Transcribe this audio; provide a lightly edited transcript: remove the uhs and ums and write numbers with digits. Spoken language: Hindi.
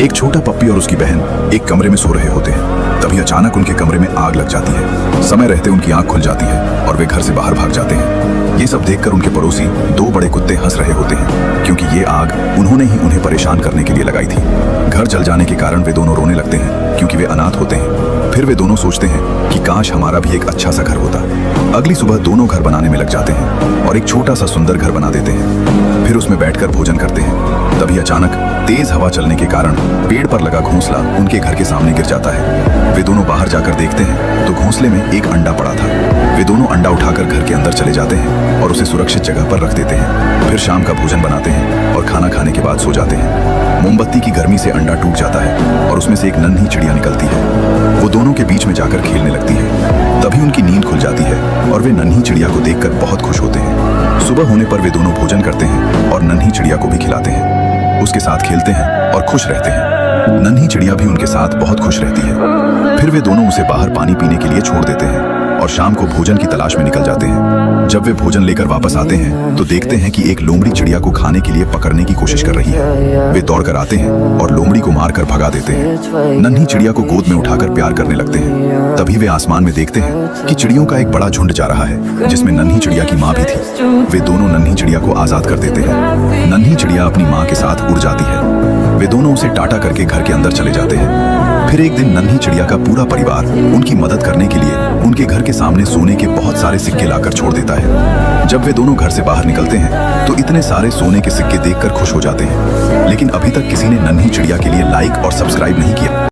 एक छोटा पप्पी और उसकी बहन एक कमरे में सो रहे होते हैं। तभी अचानक उनके कमरे में आग लग जाती है। समय रहते उनकी आंख खुल जाती है और वे घर से बाहर भाग जाते हैं। ये सब देखकर उनके पड़ोसी दो बड़े कुत्ते हंस रहे होते हैं, क्योंकि ये आग उन्होंने ही उन्हें परेशान करने के लिए लगाई थी। घर जल जाने के कारण वे दोनों रोने लगते हैं, क्योंकि वे अनाथ होते हैं। फिर वे दोनों सोचते हैं कि काश हमारा भी एक अच्छा सा घर होता। अगली सुबह दोनों घर बनाने में लग जाते हैं और एक छोटा सा सुंदर घर बना देते हैं। फिर उसमें बैठकर भोजन करते हैं। तभी अचानक तेज हवा चलने के कारण पेड़ पर लगा घोंसला उनके घर के सामने गिर जाता है। वे दोनों बाहर जाकर देखते हैं तो घोंसले में एक अंडा पड़ा था। वे दोनों अंडा उठाकर घर के अंदर चले जाते हैं और उसे सुरक्षित जगह पर रख देते हैं। फिर शाम का भोजन बनाते हैं और खाना खाने के बाद सो जाते हैं। मोमबत्ती की गर्मी से अंडा टूट जाता है और उसमें से एक नन्ही चिड़िया निकलती है। वो दोनों के बीच में जाकर खेलने लगती है। तभी उनकी नींद खुल जाती है और वे नन्ही चिड़िया को देखकर बहुत खुश होते हैं। सुबह होने पर वे दोनों भोजन करते हैं और नन्ही चिड़िया को भी खिलाते हैं। उसके साथ खेलते हैं और खुश रहते हैं। नन्ही चिड़िया भी उनके साथ बहुत खुश रहती है। फिर वे दोनों उसे बाहर पानी पीने के लिए छोड़ देते हैं और शाम को भोजन की तलाश में निकल जाते हैं। जब वे भोजन लेकर वापस आते हैं तो देखते हैं कि एक लोमड़ी चिड़िया को खाने के लिए पकड़ने की कोशिश कर रही है। वे दौड़कर आते हैं और लोमड़ी को मारकर भगा देते हैं। नन्ही चिड़िया को गोद में उठाकर प्यार करने लगते हैं। तभी वे आसमान में देखते हैं कि चिड़ियों का एक बड़ा झुंड जा रहा है, जिसमें नन्ही चिड़िया की माँ भी थी। वे दोनों नन्ही चिड़िया को आजाद कर देते हैं। नन्ही चिड़िया अपनी माँ के साथ उड़ जाती है। वे दोनों उसे टाटा करके घर के अंदर चले जाते हैं। फिर एक दिन नन्ही चिड़िया का पूरा परिवार उनकी मदद करने के लिए उनके घर के सामने सोने के बहुत सारे सिक्के लाकर छोड़ देता है। जब वे दोनों घर से बाहर निकलते हैं तो इतने सारे सोने के सिक्के देखकर खुश हो जाते हैं। लेकिन अभी तक किसी ने नन्ही चिड़िया के लिए लाइक और सब्सक्राइब नहीं किया।